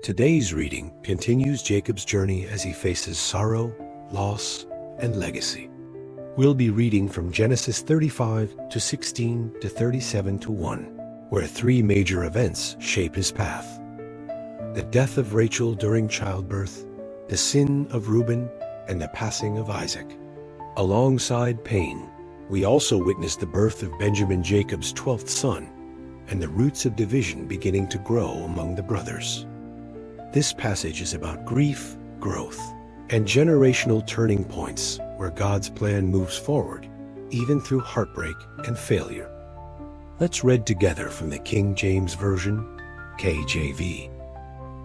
Today's reading continues Jacob's journey as he faces sorrow, loss, and legacy. We'll be reading from Genesis 35 to 16 to 37 to 1, where three major events shape his path: the death of Rachel during childbirth, the sin of Reuben, and the passing of Isaac. Alongside pain, we also witness the birth of Benjamin, Jacob's 12th son, and the roots of division beginning to grow among the brothers. This passage is about grief, growth, and generational turning points where God's plan moves forward, even through heartbreak and failure. Let's read together from the King James Version, KJV.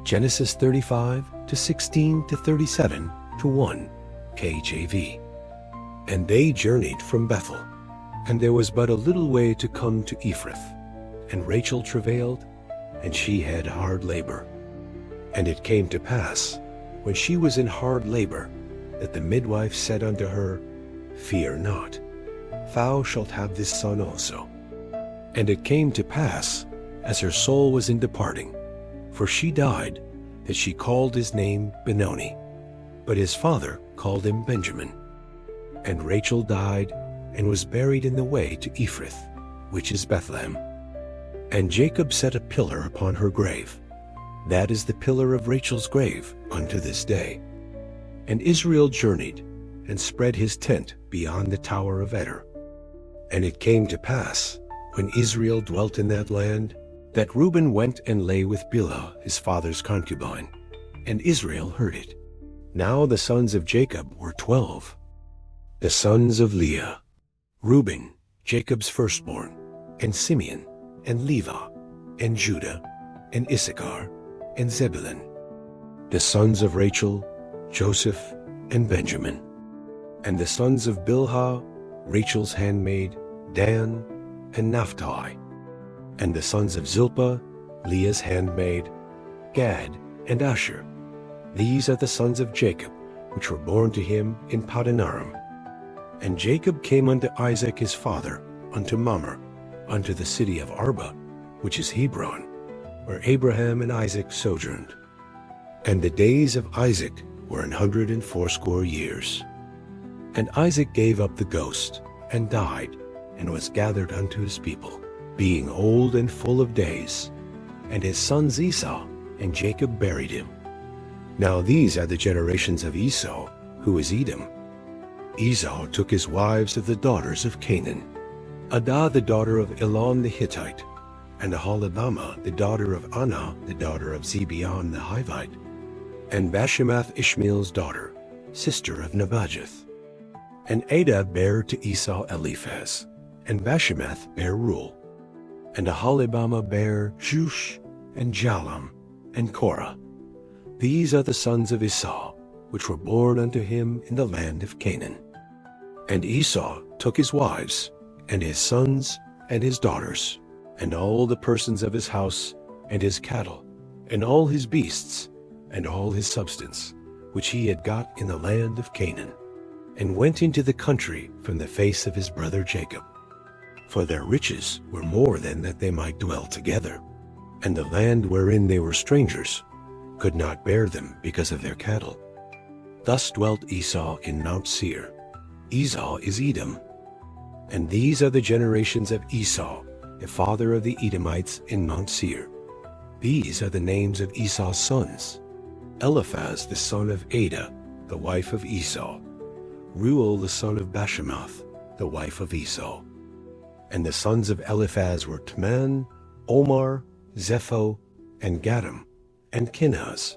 Genesis 35 to 16 to 37 to 1, KJV. And they journeyed from Bethel, and there was but a little way to come to Ephrath. And Rachel travailed, and she had hard labor. And it came to pass, when she was in hard labor, that the midwife said unto her, Fear not, thou shalt have this son also. And it came to pass, as her soul was in departing, for she died, that she called his name Benoni, but his father called him Benjamin. And Rachel died, and was buried in the way to Ephrath, which is Bethlehem. And Jacob set a pillar upon her grave. That is the pillar of Rachel's grave unto this day. And Israel journeyed, and spread his tent beyond the tower of Eder. And it came to pass, when Israel dwelt in that land, that Reuben went and lay with Bilhah his father's concubine, and Israel heard it. Now the sons of Jacob were 12. The sons of Leah: Reuben, Jacob's firstborn, and Simeon, and Levi, and Judah, and Issachar, and Zebulun. The sons of Rachel: Joseph, and Benjamin. And the sons of Bilhah, Rachel's handmaid, Dan, and Naphtali. And the sons of Zilpah, Leah's handmaid, Gad, and Asher. These are the sons of Jacob, which were born to him in Padanaram. And Jacob came unto Isaac his father, unto Mamre, unto the city of Arba, which is Hebron, where Abraham and Isaac sojourned. And the days of Isaac were 180 years. And Isaac gave up the ghost, and died, and was gathered unto his people, being old and full of days. And his sons Esau and Jacob buried him. Now these are the generations of Esau, who is Edom. Esau took his wives of the daughters of Canaan: Adah the daughter of Elon the Hittite, and Aholibamah the daughter of Anah the daughter of Zibeon the Hivite, and Bashemath Ishmael's daughter, sister of Nebajoth. And Adah bare to Esau Eliphaz, and Bashemath bare Reuel, and Aholibamah bare Shush, and Jalam, and Korah. These are the sons of Esau, which were born unto him in the land of Canaan. And Esau took his wives, and his sons, and his daughters, and all the persons of his house, and his cattle, and all his beasts, and all his substance, which he had got in the land of Canaan, and went into the country from the face of his brother Jacob. For their riches were more than that they might dwell together, and the land wherein they were strangers could not bear them because of their cattle. Thus dwelt Esau in Mount Seir. Esau is Edom. And these are the generations of Esau, the father of the Edomites, in Mount Seir. These are the names of Esau's sons: Eliphaz the son of Adah, the wife of Esau; Reuel the son of Bashemath, the wife of Esau. And the sons of Eliphaz were Teman, Omar, Zepho, and Gatam, and Kenaz.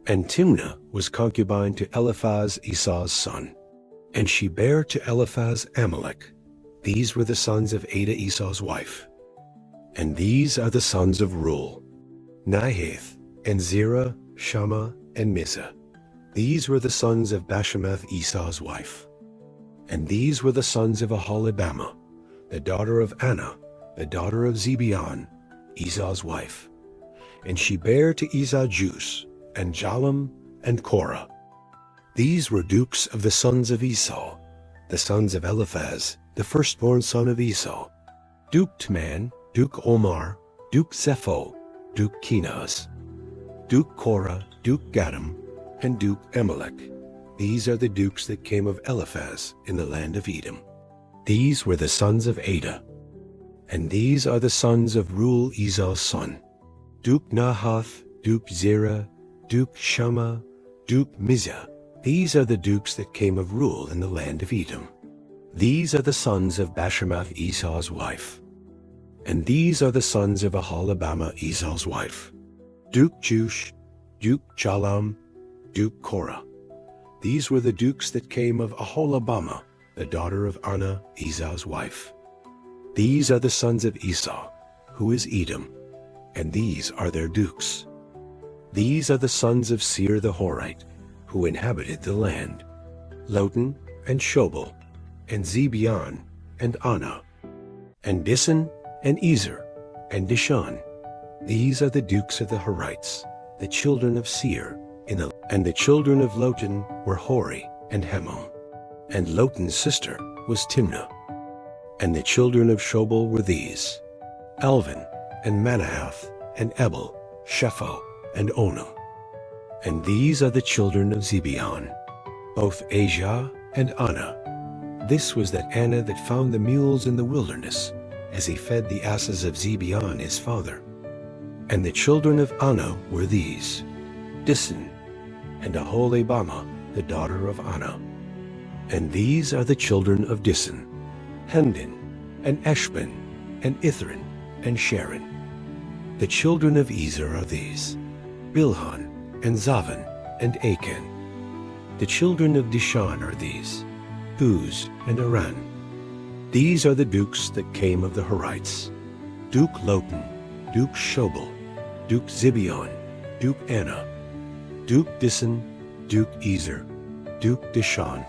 And Timnah was concubine to Eliphaz Esau's son, and she bare to Eliphaz Amalek. These were the sons of Adah Esau's wife. And these are the sons of Reuel: Nahath, and Zerah, Shammah, and Mizah. These were the sons of Bashemath Esau's wife. And these were the sons of Aholibamah, the daughter of Anah, the daughter of Zibeon, Esau's wife. And she bare to Esau Jus, and Jalam, and Korah. These were dukes of the sons of Esau, the sons of Eliphaz, the firstborn son of Esau: Duke Teman, Duke Omar, Duke Zepho, Duke Kenaz. Duke Korah, Duke Gadam, and Duke Amalek. These are the dukes that came of Eliphaz in the land of Edom. These were the sons of Ada. And these are the sons of Reuel, Esau's son. Duke Nahath, Duke Zerah, Duke Shammah, Duke Mizah. These are the dukes that came of Reuel in the land of Edom. These are the sons of Bashemath, Esau's wife. And these are the sons of Aholibamah, Esau's wife. Duke Jush, Duke Jalam, Duke Korah. These were the dukes that came of Aholibamah, the daughter of Anah, Esau's wife. These are the sons of Esau, who is Edom, and these are their dukes. These are the sons of Seir the Horite, who inhabited the land: Lotan, and Shobal, and Zibeon, and Anah, and Dissan, and Ezer, and Dishan. These are the dukes of the Horites, the children of Seir, and the children of Lotan were Hori and Hemon. And Lotan's sister was Timnah. And the children of Shobal were these: Alvan, and Manahath, and Ebal, Shepho, and Onam. And these are the children of Zibeon, both Asia and Anah. This was that Anah that found the mules in the wilderness, as he fed the asses of Zibeon his father. And the children of Anah were these: Dissan, and Aholibamah, the daughter of Anah. And these are the children of Dissan: Hemdan, and Eshban, and Ithran, and Sharon. The children of Ezer are these: Bilhan, and Zavan, and Achan. The children of Dishan are these: Uz, and Aran. These are the dukes that came of the Horites: Duke Lotan, Duke Shobal, Duke Zibeon, Duke Anah, Duke Dissan, Duke Ezer, Duke Dishan.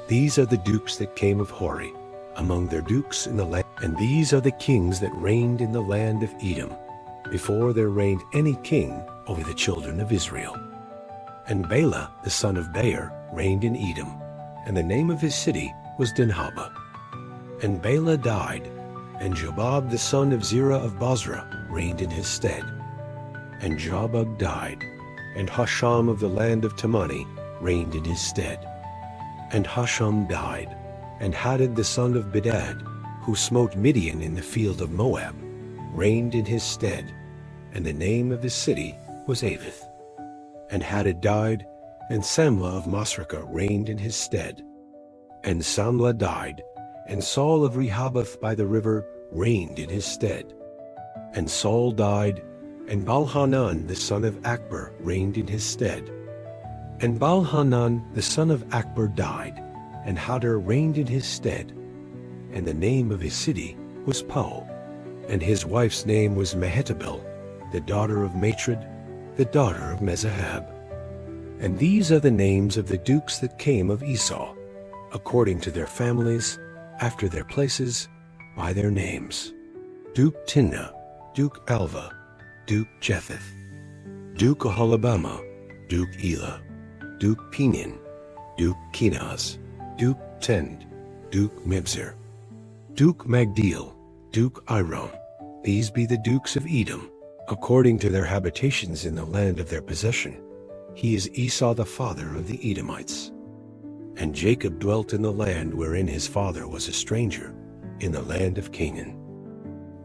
These are the dukes that came of Hori, among their dukes in the land. And these are the kings that reigned in the land of Edom, before there reigned any king over the children of Israel. And Bela, the son of Beer, reigned in Edom, and the name of his city was Dinhabah. And Bela died, and Jobab the son of Zerah of Bozrah reigned in his stead. And Jobab died, and Hasham of the land of Temani reigned in his stead. And Hasham died, and Hadad the son of Bedad, who smote Midian in the field of Moab, reigned in his stead, and the name of his city was Avith. And Hadad died, and Samlah of Masrekah reigned in his stead. And Samlah died, and Saul of Rehoboth by the river reigned in his stead. And Saul died, and Baalhanan the son of Akbor reigned in his stead. And Baalhanan the son of Akbor died, and Hadar reigned in his stead. And the name of his city was Pau, and his wife's name was Mehetabel, the daughter of Matred, the daughter of Mezahab. And these are the names of the dukes that came of Esau, according to their families, after their places, by their names: Duke Timnah, Duke Alva, Duke Jetheth, Duke Aholibamah, Duke Elah, Duke Penian, Duke Kenaz, Duke Tend, Duke Mibzar, Duke Magdiel, Duke Iram. These be the dukes of Edom, according to their habitations in the land of their possession. He is Esau the father of the Edomites. And Jacob dwelt in the land wherein his father was a stranger, in the land of Canaan.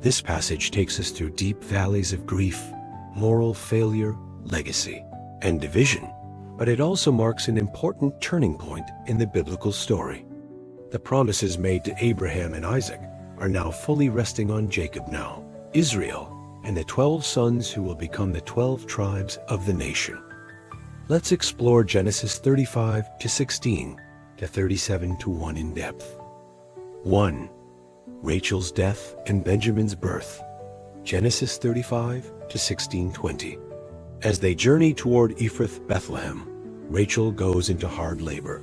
This passage takes us through deep valleys of grief, moral failure, legacy, and division, but it also marks an important turning point in the biblical story. The promises made to Abraham and Isaac are now fully resting on Jacob now, Israel, and the 12 sons who will become the 12 tribes of the nation. Let's explore Genesis 35 to 16 to 37 to 1 in depth. 1. Rachel's death and Benjamin's birth. Genesis 35 to 16:20. As they journey toward Ephrath Bethlehem, Rachel goes into hard labor.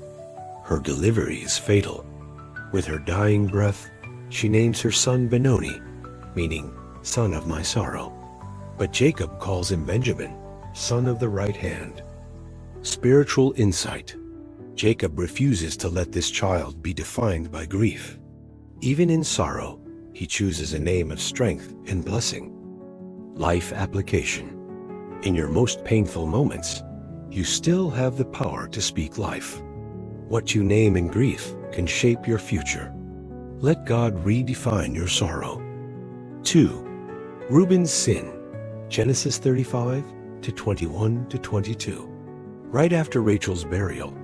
Her delivery is fatal. With her dying breath, she names her son Benoni, meaning son of my sorrow. But Jacob calls him Benjamin, son of the right hand. Spiritual insight. Jacob refuses to let this child be defined by grief. Even in sorrow, he chooses a name of strength and blessing. Life application. In your most painful moments, you still have the power to speak life. What you name in grief can shape your future. Let God redefine your sorrow. 2. Reuben's sin. Genesis 35 to 21 to 22. Right after Rachel's burial,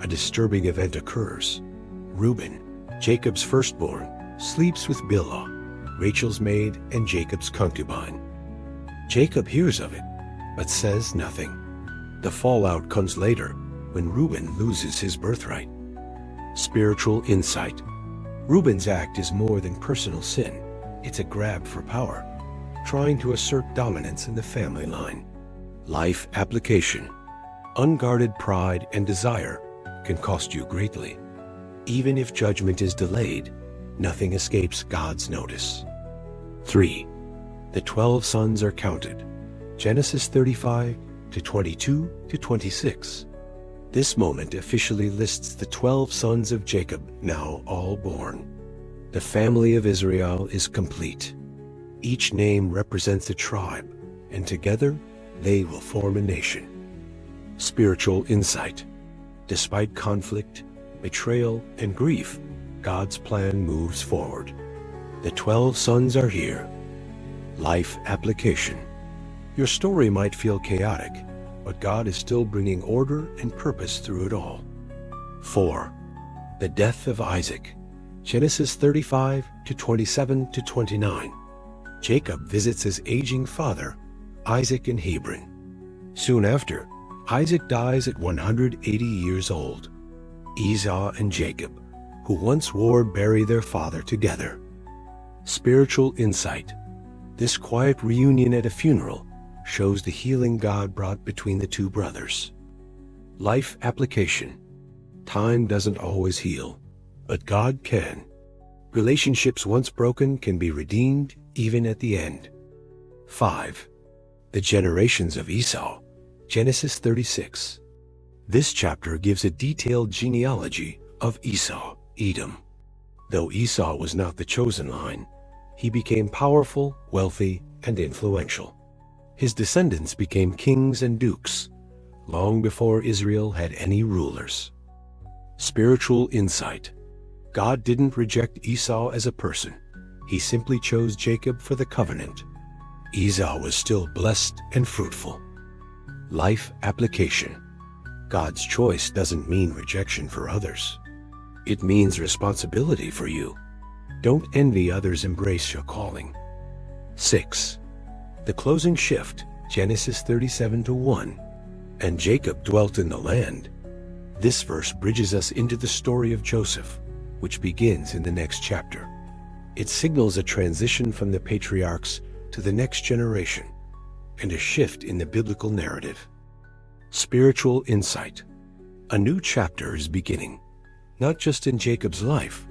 a disturbing event occurs. Reuben, Jacob's firstborn, sleeps with Bilhah, Rachel's maid and Jacob's concubine. Jacob hears of it, but says nothing. The fallout comes later when Reuben loses his birthright. Spiritual insight. Reuben's act is more than personal sin. It's a grab for power, trying to assert dominance in the family line. Life application. Unguarded pride and desire can cost you greatly. Even if judgment is delayed, nothing escapes God's notice. 3. The 12 sons are counted. Genesis 35 to 22 to 26. This moment officially lists the 12 sons of Jacob, now all born. The family of Israel is complete. Each name represents a tribe, and together they will form a nation. Spiritual insight. Despite conflict, betrayal, and grief, God's plan moves forward. The 12 sons are here. Life application. Your story might feel chaotic, but God is still bringing order and purpose through it all. 4. The death of Isaac. Genesis 35 to 27 to 29. Jacob visits his aging father, Isaac, in Hebron. Soon after, Isaac dies at 180 years old. Esau and Jacob, who once wore, bury their father together. Spiritual insight. This quiet reunion at a funeral shows the healing God brought between the two brothers. Life application. Time doesn't always heal, but God can. Relationships once broken can be redeemed even at the end. 5. The generations of Esau. Genesis 36. This chapter gives a detailed genealogy of Esau, Edom. Though Esau was not the chosen line, he became powerful, wealthy, and influential. His descendants became kings and dukes, long before Israel had any rulers. Spiritual insight. God didn't reject Esau as a person. He simply chose Jacob for the covenant. Esau was still blessed and fruitful. Life application. God's choice doesn't mean rejection for others. It means responsibility for you. Don't envy others, embrace your calling. 6. The closing shift. Genesis 37 to 1. And Jacob dwelt in the land. This verse bridges us into the story of Joseph, which begins in the next chapter. It signals a transition from the patriarchs to the next generation, and a shift in the biblical narrative. Spiritual insight. A new chapter is beginning, not just in Jacob's life,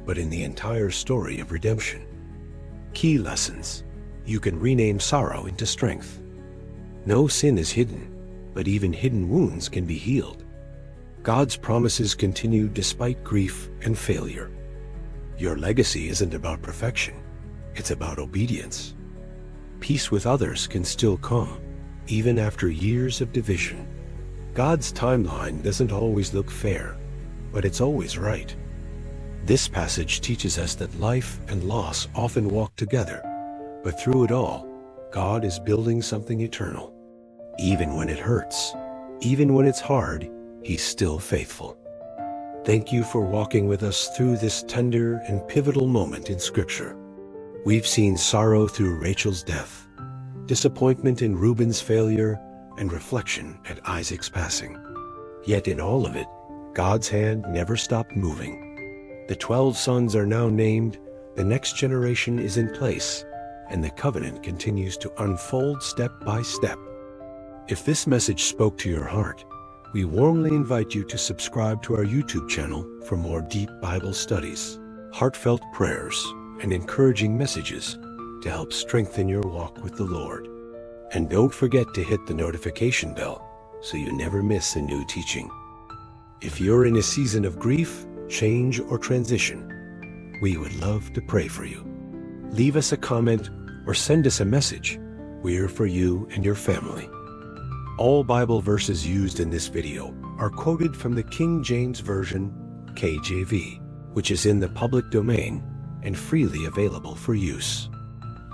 but in the entire story of redemption. Key lessons. You can rename sorrow into strength. No sin is hidden, but even hidden wounds can be healed. God's promises continue despite grief and failure. Your legacy isn't about perfection, it's about obedience. Peace with others can still come, even after years of division. God's timeline doesn't always look fair, but it's always right. This passage teaches us that life and loss often walk together, but through it all, God is building something eternal. Even when it hurts, even when it's hard, He's still faithful. Thank you for walking with us through this tender and pivotal moment in Scripture. We've seen sorrow through Rachel's death, disappointment in Reuben's failure, and reflection at Isaac's passing. Yet in all of it, God's hand never stopped moving. The 12 sons are now named, the next generation is in place, and the covenant continues to unfold step by step. If this message spoke to your heart, we warmly invite you to subscribe to our YouTube channel for more deep Bible studies, heartfelt prayers, and encouraging messages to help strengthen your walk with the Lord. And don't forget to hit the notification bell so you never miss a new teaching. If you're in a season of grief, change, or transition, we would love to pray for you. Leave us a comment or send us a message. We're for you and your family. All Bible verses used in this video are quoted from the King James Version, KJV, which is in the public domain and freely available for use.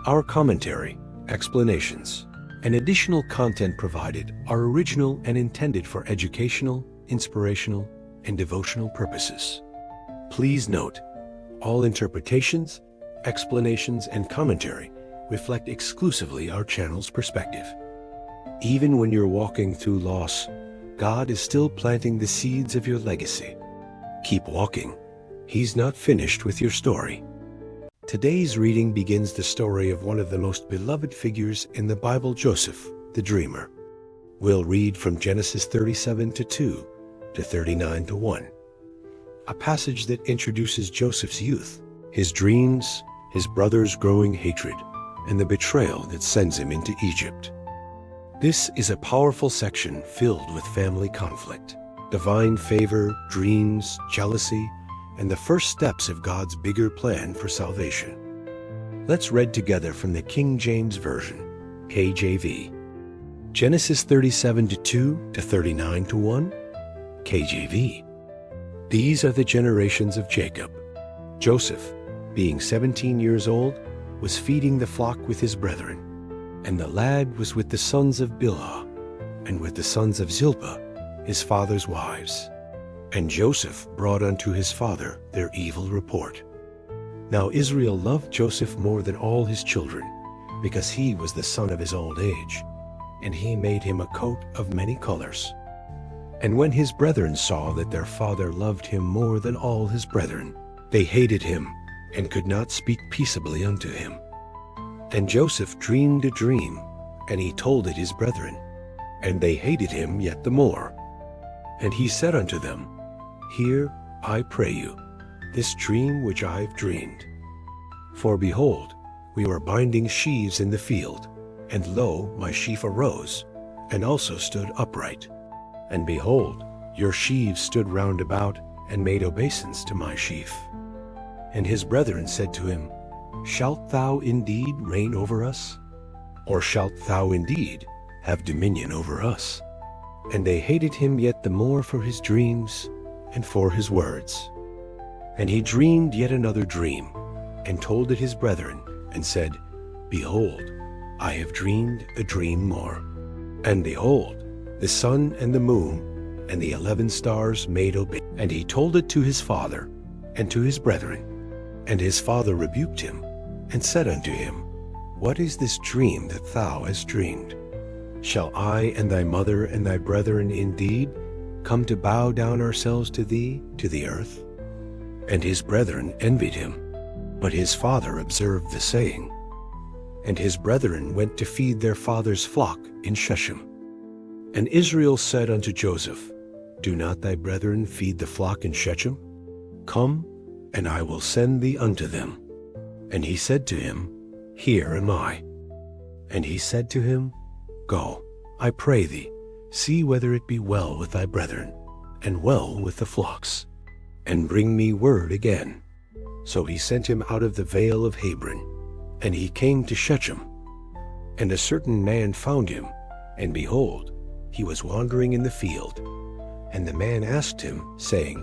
Our commentary, explanations, and additional content provided are original and intended for educational, inspirational, and devotional purposes. Please note, all interpretations, explanations, and commentary reflect exclusively our channel's perspective. Even when you're walking through loss, God is still planting the seeds of your legacy. Keep walking. He's not finished with your story. Today's reading begins the story of one of the most beloved figures in the Bible, Joseph, the dreamer. We'll read from Genesis 37:2 to 39:1, a passage that introduces Joseph's youth, his dreams, his brother's growing hatred, and the betrayal that sends him into Egypt. This is a powerful section filled with family conflict, divine favor, dreams, jealousy, and the first steps of God's bigger plan for salvation. Let's read together from the King James Version, KJV. Genesis 37:2 to 39:1, KJV. These are the generations of Jacob. Joseph, being 17 years old, was feeding the flock with his brethren, and the lad was with the sons of Bilhah, and with the sons of Zilpah, his father's wives. And Joseph brought unto his father their evil report. Now Israel loved Joseph more than all his children, because he was the son of his old age, and he made him a coat of many colors. And when his brethren saw that their father loved him more than all his brethren, they hated him, and could not speak peaceably unto him. And Joseph dreamed a dream, and he told it his brethren, and they hated him yet the more. And he said unto them, Hear, I pray you, this dream which I have dreamed. For behold, we were binding sheaves in the field, and lo, my sheaf arose, and also stood upright. And behold, your sheaves stood round about, and made obeisance to my sheaf. And his brethren said to him, Shalt thou indeed reign over us? Or shalt thou indeed have dominion over us? And they hated him yet the more for his dreams, and for his words. And he dreamed yet another dream, and told it his brethren, and said, Behold, I have dreamed a dream more. And behold, the sun and the moon, and the 11 stars made obey. And he told it to his father, and to his brethren. And his father rebuked him, and said unto him, What is this dream that thou hast dreamed? Shall I and thy mother and thy brethren indeed come to bow down ourselves to thee, to the earth? And his brethren envied him, but his father observed the saying. And his brethren went to feed their father's flock in Shechem. And Israel said unto Joseph, Do not thy brethren feed the flock in Shechem? Come, and I will send thee unto them. And he said to him, Here am I. And he said to him, Go, I pray thee, see whether it be well with thy brethren, and well with the flocks, and bring me word again. So he sent him out of the vale of Hebron, and he came to Shechem. And a certain man found him, and behold, he was wandering in the field. And the man asked him, saying,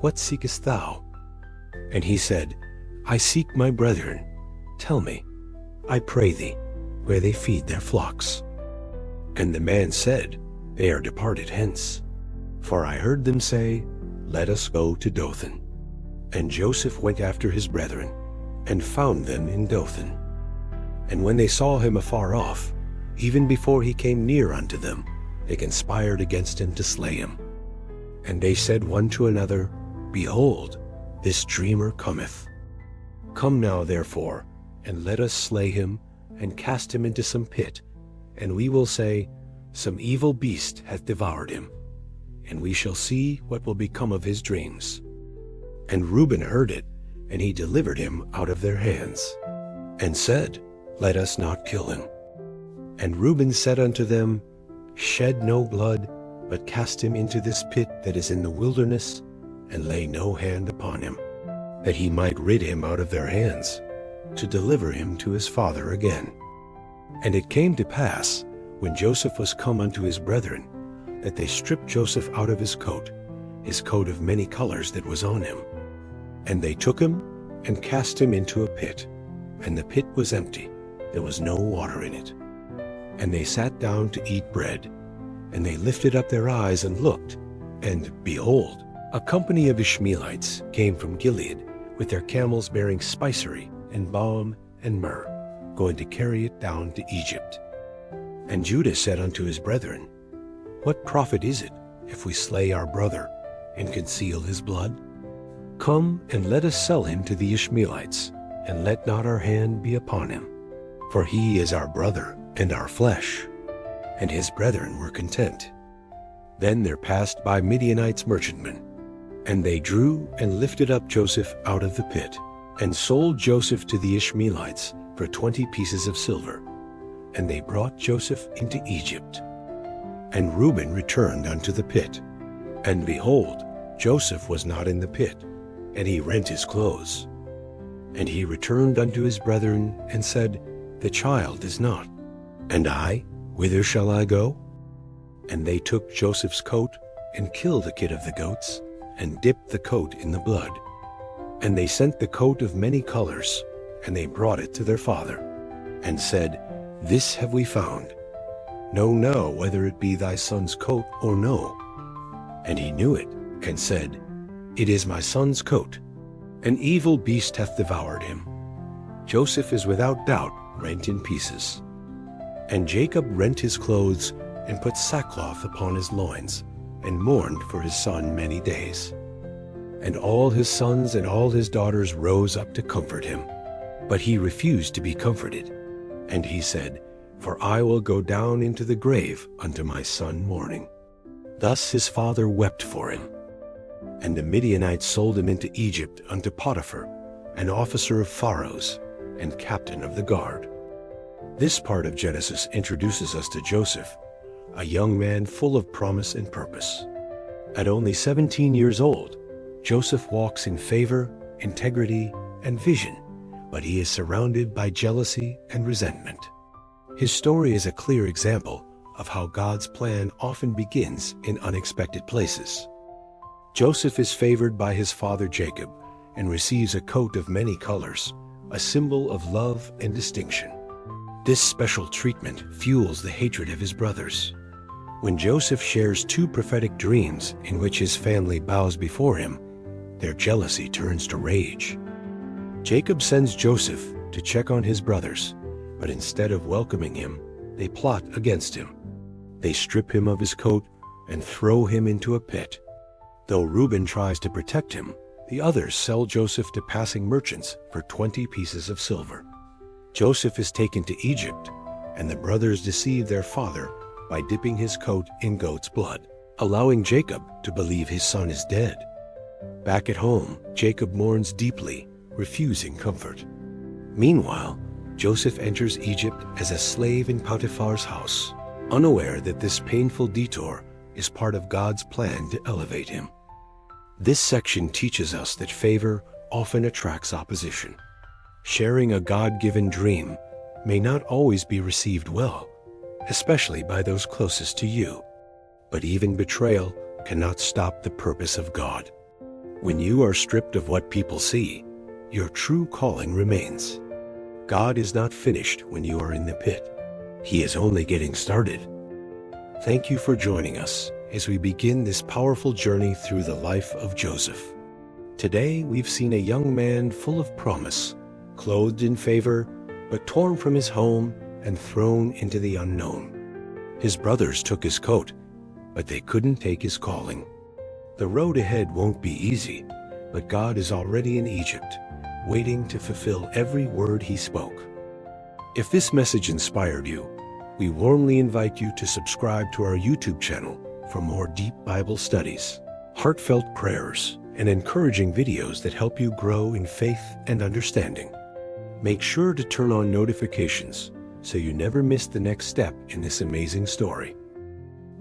What seekest thou? And he said, I seek my brethren. Tell me, I pray thee, where they feed their flocks. And the man said, They are departed hence. For I heard them say, Let us go to Dothan. And Joseph went after his brethren, and found them in Dothan. And when they saw him afar off, even before he came near unto them, they conspired against him to slay him. And they said one to another, Behold, this dreamer cometh. Come now therefore, and let us slay him, and cast him into some pit, and we will say, Some evil beast hath devoured him, and we shall see what will become of his dreams. And Reuben heard it, and he delivered him out of their hands, and said, Let us not kill him. And Reuben said unto them, Shed no blood, but cast him into this pit that is in the wilderness, and lay no hand upon him, that he might rid him out of their hands, to deliver him to his father again. And it came to pass, when Joseph was come unto his brethren, that they stripped Joseph out of his coat of many colors that was on him. And they took him and cast him into a pit, and the pit was empty, there was no water in it. And they sat down to eat bread, and they lifted up their eyes and looked, and behold, a company of Ishmaelites came from Gilead with their camels bearing spicery and balm and myrrh, going to carry it down to Egypt. And Judah said unto his brethren, What profit is it if we slay our brother and conceal his blood? Come and let us sell him to the Ishmaelites, and let not our hand be upon him. For he is our brother and our flesh. And his brethren were content. Then there passed by Midianites merchantmen, and they drew and lifted up Joseph out of the pit, and sold Joseph to the Ishmaelites for 20 pieces of silver. And they brought Joseph into Egypt. And Reuben returned unto the pit. And behold, Joseph was not in the pit, and he rent his clothes. And he returned unto his brethren, and said, The child is not. And I, whither shall I go? And they took Joseph's coat, and killed a kid of the goats, and dipped the coat in the blood. And they sent the coat of many colors, and they brought it to their father, and said, This have we found. Know now whether it be thy son's coat or no. And he knew it, and said, It is my son's coat. An evil beast hath devoured him. Joseph is without doubt rent in pieces. And Jacob rent his clothes, and put sackcloth upon his loins, and mourned for his son many days. And all his sons and all his daughters rose up to comfort him. But he refused to be comforted. And he said, For I will go down into the grave unto my son mourning. Thus his father wept for him. And the Midianites sold him into Egypt unto Potiphar, an officer of Pharaoh's, and captain of the guard. This part of Genesis introduces us to Joseph, a young man full of promise and purpose. At only 17 years old, Joseph walks in favor, integrity, and vision, but he is surrounded by jealousy and resentment. His story is a clear example of how God's plan often begins in unexpected places. Joseph is favored by his father Jacob and receives a coat of many colors, a symbol of love and distinction. This special treatment fuels the hatred of his brothers. When Joseph shares 2 prophetic dreams in which his family bows before him, their jealousy turns to rage. Jacob sends Joseph to check on his brothers, but instead of welcoming him, they plot against him. They strip him of his coat and throw him into a pit. Though Reuben tries to protect him, the others sell Joseph to passing merchants for 20 pieces of silver. Joseph is taken to Egypt, and the brothers deceive their father by dipping his coat in goat's blood, allowing Jacob to believe his son is dead. Back at home, Jacob mourns deeply, refusing comfort. Meanwhile, Joseph enters Egypt as a slave in Potiphar's house, unaware that this painful detour is part of God's plan to elevate him. This section teaches us that favor often attracts opposition. Sharing a God-given dream may not always be received well, especially by those closest to you. But even betrayal cannot stop the purpose of God. When you are stripped of what people see, your true calling remains. God is not finished when you are in the pit. He is only getting started. Thank you for joining us as we begin this powerful journey through the life of Joseph. Today, we've seen a young man full of promise, clothed in favor, but torn from his home and thrown into the unknown. His brothers took his coat, but they couldn't take his calling. The road ahead won't be easy, but God is already in Egypt, waiting to fulfill every word he spoke. If this message inspired you, we warmly invite you to subscribe to our YouTube channel for more deep Bible studies, heartfelt prayers, and encouraging videos that help you grow in faith and understanding. Make sure to turn on notifications so you never miss the next step in this amazing story.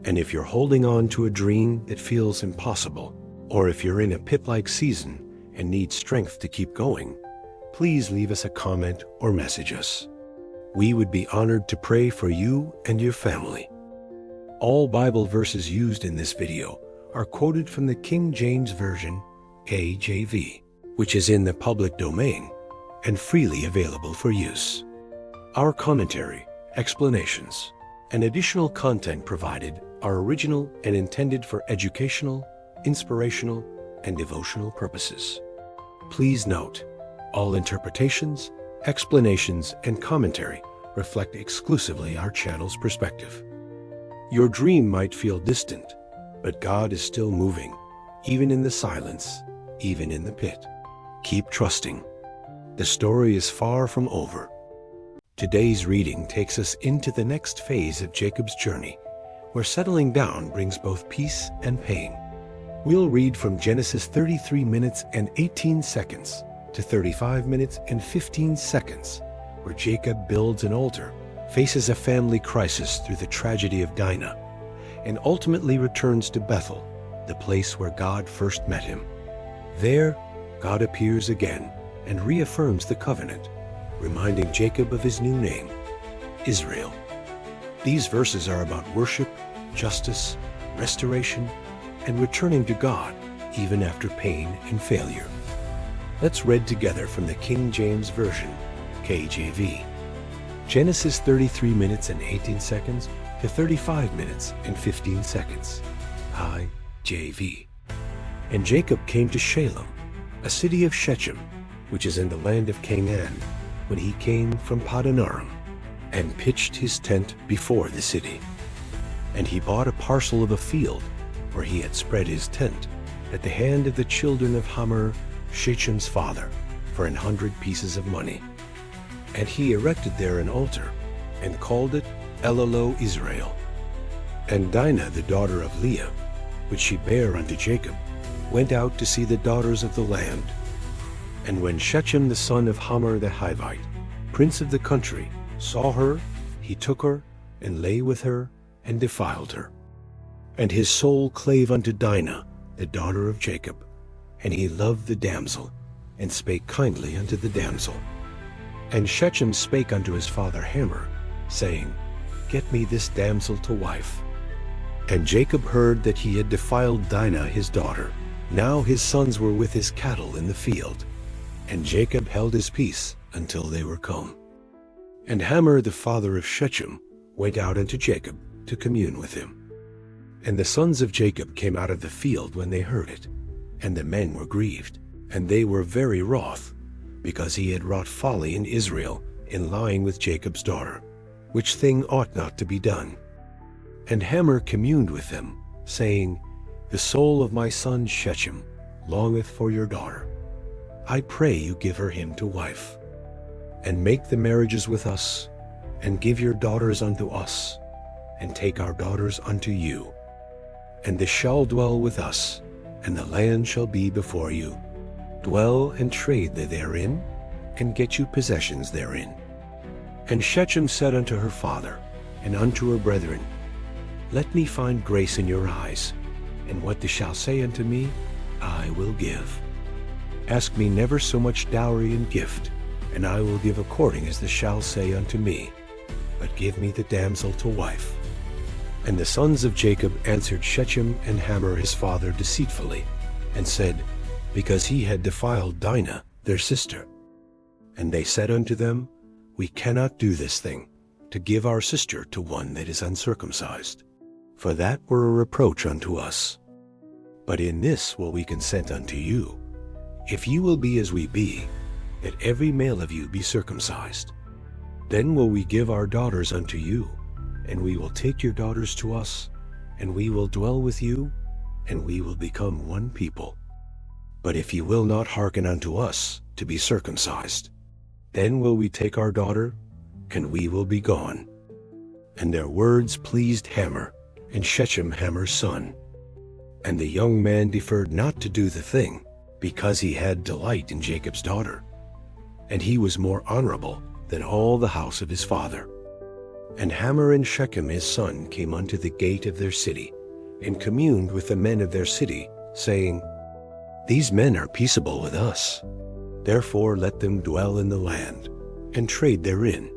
And if you're holding on to a dream that feels impossible, or if you're in a pit-like season and need strength to keep going, please leave us a comment or message us. we would be honored to pray for you and your family. All Bible verses used in this video are quoted from the King James Version, KJV, which is in the public domain and freely available for use. Our commentary, explanations, and additional content provided are original and intended for educational, inspirational, and devotional purposes. Please note, all interpretations, explanations, and commentary reflect exclusively our channel's perspective. Your dream might feel distant, but God is still moving, even in the silence, even in the pit. Keep trusting. The story is far from over. Today's reading takes us into the next phase of Jacob's journey, where settling down brings both peace and pain. We'll read from Genesis 33 minutes and 18 seconds to 35 minutes and 15 seconds, where Jacob builds an altar, faces a family crisis through the tragedy of Dinah, and ultimately returns to Bethel, the place where God first met him. There, God appears again and reaffirms the covenant, reminding Jacob of his new name, Israel. These verses are about worship, justice, restoration, and returning to God even after pain and failure. Let's read together from the King James Version, KJV. Genesis 33 minutes and 18 seconds to 35 minutes and 15 seconds, IJV. And Jacob came to Shalem, a city of Shechem, which is in the land of Canaan, when he came from Paddan Aram, and pitched his tent before the city. And he bought a parcel of a field where he had spread his tent at the hand of the children of Hamor, Shechem's father, for 100 pieces of money. And he erected there an altar, and called it Elalo Israel. And Dinah, the daughter of Leah, which she bare unto Jacob, went out to see the daughters of the land. And when Shechem the son of Hamor the Hivite, prince of the country, saw her, he took her, and lay with her, and defiled her. And his soul clave unto Dinah, the daughter of Jacob, and he loved the damsel, and spake kindly unto the damsel. And Shechem spake unto his father Hamor, saying, Get me this damsel to wife. And Jacob heard that he had defiled Dinah his daughter. Now his sons were with his cattle in the field. And Jacob held his peace until they were come. And Hamor the father of Shechem went out unto Jacob to commune with him. And the sons of Jacob came out of the field when they heard it, and the men were grieved, and they were very wroth, because he had wrought folly in Israel in lying with Jacob's daughter, which thing ought not to be done. And Hamor communed with them, saying, The soul of my son Shechem longeth for your daughter. I pray you give her him to wife, and make the marriages with us, and give your daughters unto us, and take our daughters unto you. And this shall dwell with us, and the land shall be before you. Dwell and trade therein, and get you possessions therein. And Shechem said unto her father, and unto her brethren, Let me find grace in your eyes, and what thou shalt say unto me, I will give. Ask me never so much dowry and gift, and I will give according as thou shalt say unto me, but give me the damsel to wife. And the sons of Jacob answered Shechem and Hamor his father deceitfully, and said, Because he had defiled Dinah their sister. And they said unto them, We cannot do this thing, to give our sister to one that is uncircumcised, for that were a reproach unto us. But in this will we consent unto you, if you will be as we be, that every male of you be circumcised. Then will we give our daughters unto you, and we will take your daughters to us, and we will dwell with you, and we will become one people. But if you will not hearken unto us to be circumcised, then will we take our daughter, and we will be gone. And their words pleased Hamor, and Shechem Hamor's son. And the young man deferred not to do the thing, because he had delight in Jacob's daughter. And he was more honorable than all the house of his father. And Hamor and Shechem his son came unto the gate of their city, and communed with the men of their city, saying, These men are peaceable with us. Therefore let them dwell in the land, and trade therein.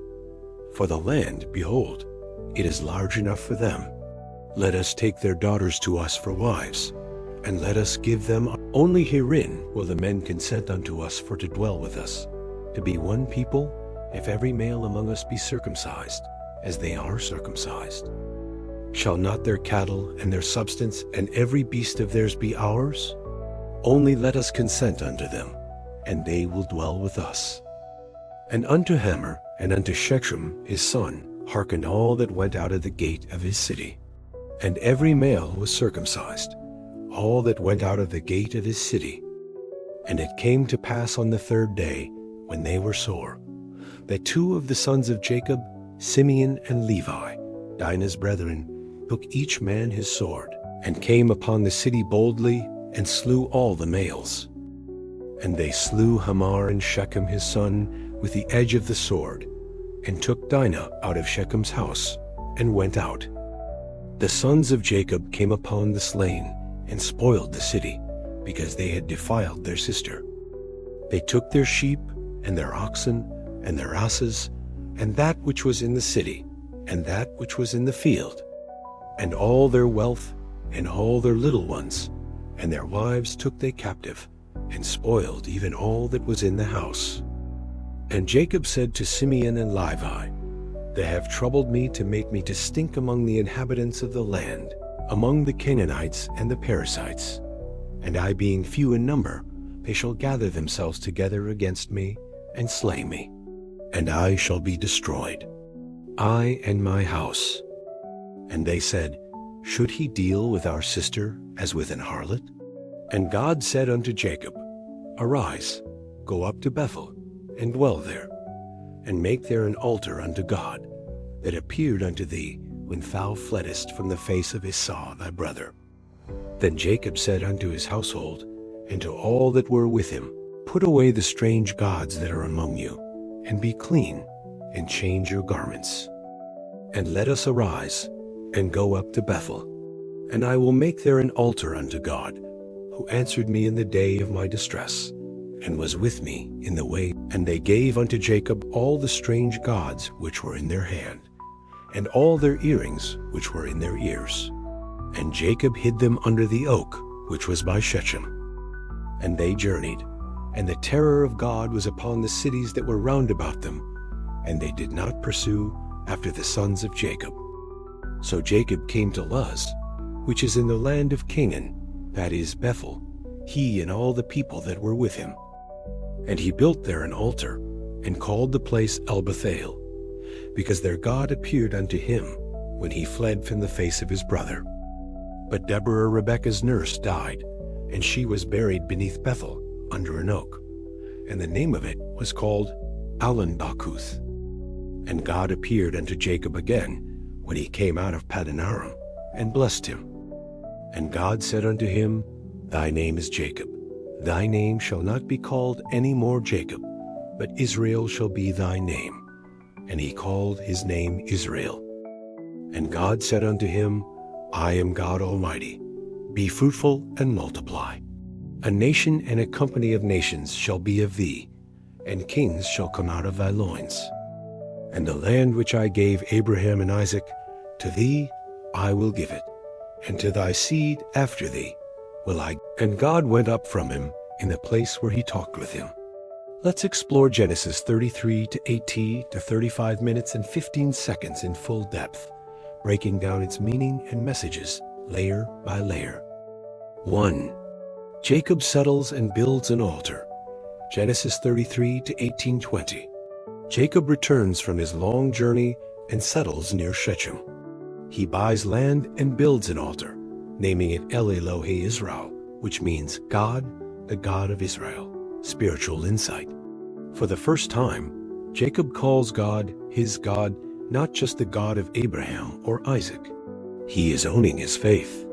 For the land, behold, it is large enough for them. Let us take their daughters to us for wives, and let us give them. Only herein will the men consent unto us for to dwell with us, to be one people, if every male among us be circumcised, as they are circumcised. Shall not their cattle and their substance and every beast of theirs be ours? Only let us consent unto them, and they will dwell with us. And unto Hamor and unto Shechem his son hearkened all that went out of the gate of his city. And every male was circumcised, all that went out of the gate of his city. And it came to pass on the third day, when they were sore, that two of the sons of Jacob, Simeon and Levi, Dinah's brethren, took each man his sword, and came upon the city boldly, and slew all the males. And they slew Hamor and Shechem his son with the edge of the sword, and took Dinah out of Shechem's house, and went out. The sons of Jacob came upon the slain, and spoiled the city, because they had defiled their sister. They took their sheep, and their oxen, and their asses, and that which was in the city, and that which was in the field, and all their wealth, and all their little ones, and their wives took they captive, and spoiled even all that was in the house. And Jacob said to Simeon and Levi, They have troubled me to make me to stink among the inhabitants of the land, among the Canaanites and the Perizzites. And I being few in number, they shall gather themselves together against me, and slay me. And I shall be destroyed, I and my house. And they said, Should he deal with our sister as with an harlot? And God said unto Jacob, Arise, go up to Bethel, and dwell there, and make there an altar unto God, that appeared unto thee when thou fleddest from the face of Esau thy brother. Then Jacob said unto his household, and to all that were with him, Put away the strange gods that are among you, and be clean, and change your garments. And let us arise, and go up to Bethel, and I will make there an altar unto God, who answered me in the day of my distress, and was with me in the way. And they gave unto Jacob all the strange gods which were in their hand, and all their earrings which were in their ears. And Jacob hid them under the oak which was by Shechem. And they journeyed, and the terror of God was upon the cities that were round about them, and they did not pursue after the sons of Jacob. So Jacob came to Luz, which is in the land of Canaan, that is Bethel, he and all the people that were with him. And he built there an altar, and called the place El-Bethel, because their God appeared unto him when he fled from the face of his brother. But Deborah Rebekah's nurse died, and she was buried beneath Bethel under an oak, and the name of it was called Allon-Bachuth. And God appeared unto Jacob again when he came out of Paddan Aram, and blessed him. And God said unto him, Thy name is Jacob. Thy name shall not be called any more Jacob, but Israel shall be thy name. And he called his name Israel. And God said unto him, I am God Almighty. Be fruitful and multiply. A nation and a company of nations shall be of thee, and kings shall come out of thy loins. And the land which I gave Abraham and Isaac, to thee I will give it, and to thy seed after thee will I. And God went up from him in the place where he talked with him. Let's explore Genesis 33 to 80 to 35 minutes and 15 seconds in full depth, breaking down its meaning and messages layer by layer. 1. Jacob settles and builds an altar. Genesis 33 to 18:20. Jacob returns from his long journey and settles near Shechem. He buys land and builds an altar, naming it El Elohe Israel, which means God, the God of Israel. Spiritual insight. For the first time, Jacob calls God his God, not just the God of Abraham or Isaac. He is owning his faith.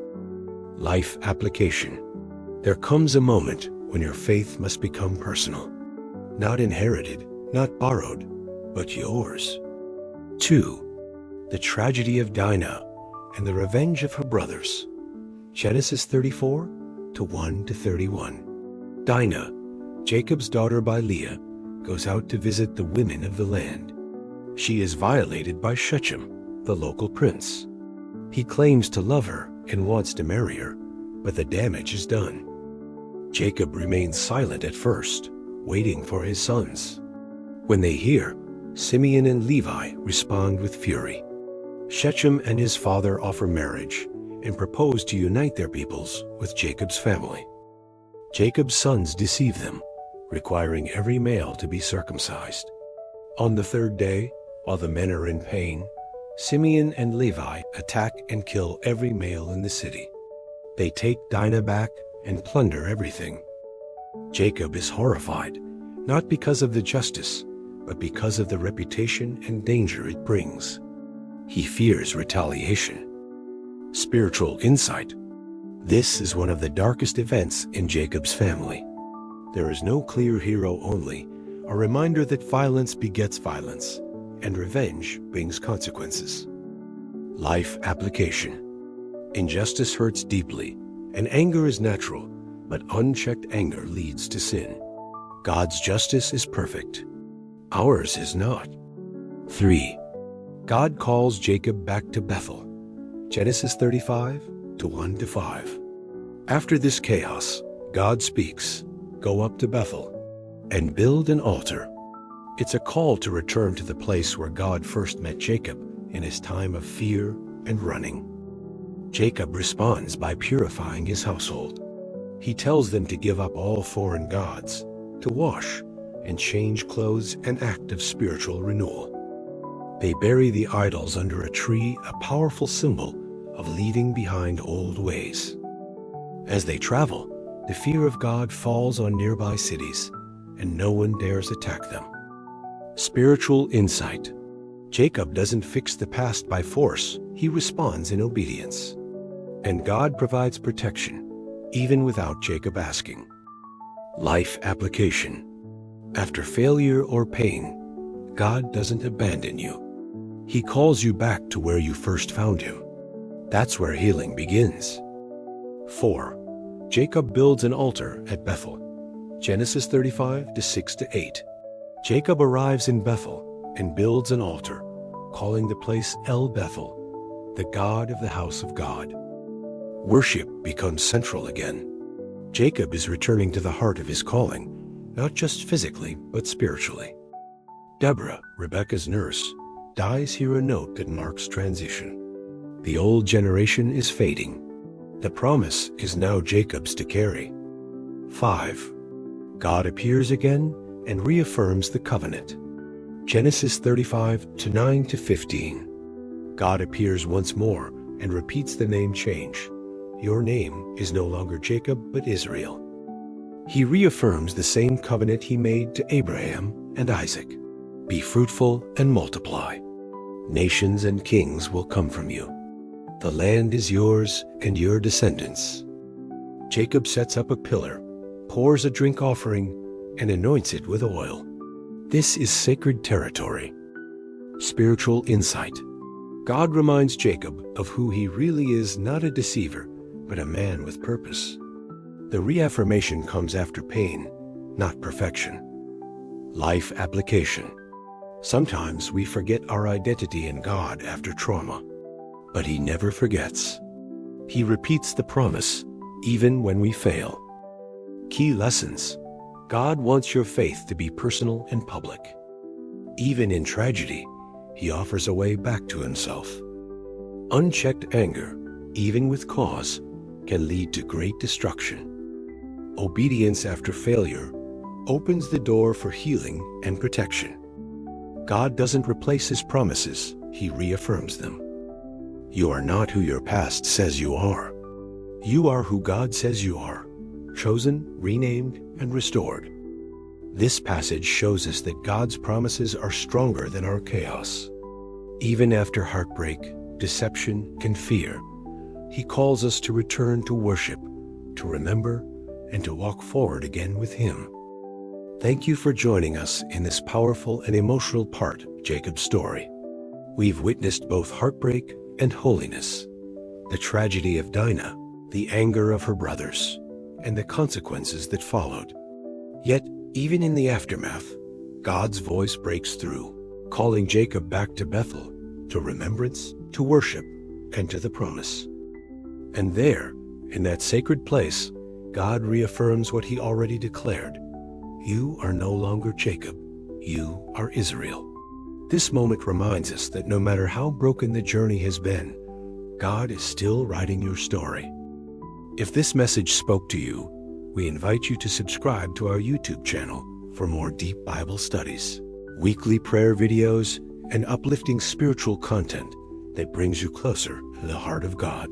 Life application. There comes a moment when your faith must become personal. Not inherited, not borrowed, but yours. 2. The tragedy of Dinah and the revenge of her brothers. Genesis 34 to 1 to 31. Dinah, Jacob's daughter by Leah, goes out to visit the women of the land. She is violated by Shechem, the local prince. He claims to love her and wants to marry her, but the damage is done. Jacob remains silent at first, waiting for his sons. When they hear, Simeon and Levi respond with fury. Shechem and his father offer marriage and propose to unite their peoples with Jacob's family. Jacob's sons deceive them, requiring every male to be circumcised. On the third day, while the men are in pain, Simeon and Levi attack and kill every male in the city. They take Dinah back and plunder everything. Jacob is horrified, not because of the justice, but because of the reputation and danger it brings. He fears retaliation. Spiritual insight. This is one of the darkest events in Jacob's family. There is no clear hero only, a reminder that violence begets violence, and revenge brings consequences. Life application. Injustice hurts deeply, and anger is natural, but unchecked anger leads to sin. God's justice is perfect. Ours is not. 3. God calls Jacob back to Bethel. Genesis 35, 1-5. After this chaos, God speaks, "Go up to Bethel and build an altar." It's a call to return to the place where God first met Jacob in his time of fear and running. Jacob responds by purifying his household. He tells them to give up all foreign gods, to wash and change clothes, an act of spiritual renewal. They bury the idols under a tree, a powerful symbol of leaving behind old ways. As they travel, the fear of God falls on nearby cities, and no one dares attack them. Spiritual insight. Jacob doesn't fix the past by force, he responds in obedience. And God provides protection, even without Jacob asking. Life application. After failure or pain, God doesn't abandon you. He calls you back to where you first found Him. That's where healing begins. 4. Jacob builds an altar at Bethel. Genesis 35, 6-8. Jacob arrives in Bethel and builds an altar, calling the place El Bethel, the God of the house of God. Worship becomes central again. Jacob is returning to the heart of his calling, not just physically, but spiritually. Deborah, Rebekah's nurse, dies here, a note that marks transition. The old generation is fading. The promise is now Jacob's to carry. 5. God appears again and reaffirms the covenant. Genesis 35, 9-15. God appears once more and repeats the name change. Your name is no longer Jacob, but Israel. He reaffirms the same covenant he made to Abraham and Isaac. Be fruitful and multiply. Nations and kings will come from you. The land is yours and your descendants. Jacob sets up a pillar, pours a drink offering, and anoints it with oil. This is sacred territory. Spiritual insight. God reminds Jacob of who he really is, not a deceiver, but a man with purpose. The reaffirmation comes after pain, not perfection. Life application. Sometimes we forget our identity in God after trauma, but He never forgets. He repeats the promise, even when we fail. Key lessons. God wants your faith to be personal and public. Even in tragedy, He offers a way back to Himself. Unchecked anger, even with cause, can lead to great destruction. Obedience after failure opens the door for healing and protection. God doesn't replace His promises, He reaffirms them. You are not who your past says you are. You are who God says you are, chosen, renamed, and restored. This passage shows us that God's promises are stronger than our chaos. Even after heartbreak, deception, and fear, He calls us to return to worship, to remember, and to walk forward again with Him. Thank you for joining us in this powerful and emotional part of Jacob's story. We've witnessed both heartbreak and holiness, the tragedy of Dinah, the anger of her brothers, and the consequences that followed. Yet, even in the aftermath, God's voice breaks through. calling Jacob back to Bethel, to remembrance, to worship, and to the promise. And there, in that sacred place, God reaffirms what he already declared. You are no longer Jacob, you are Israel. This moment reminds us that no matter how broken the journey has been, God is still writing your story. If this message spoke to you, we invite you to subscribe to our YouTube channel for more deep Bible studies, weekly prayer videos, and uplifting spiritual content that brings you closer to the heart of God.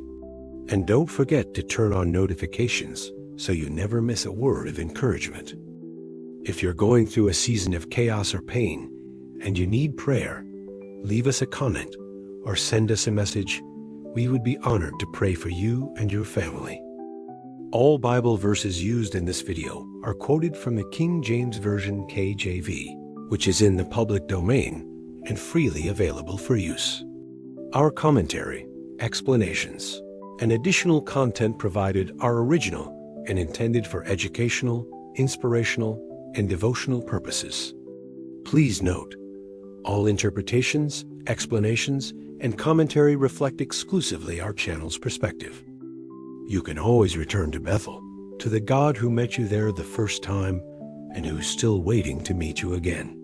And don't forget to turn on notifications so you never miss a word of encouragement. If you're going through a season of chaos or pain and you need prayer, leave us a comment or send us a message. We would be honored to pray for you and your family. All Bible verses used in this video are quoted from the King James Version KJV, which is in the public domain and freely available for use. Our commentary, explanations, and additional content provided are original and intended for educational, inspirational, and devotional purposes. Please note, all interpretations, explanations, and commentary reflect exclusively our channel's perspective. You can always return to Bethel, to the God who met you there the first time and who's still waiting to meet you again.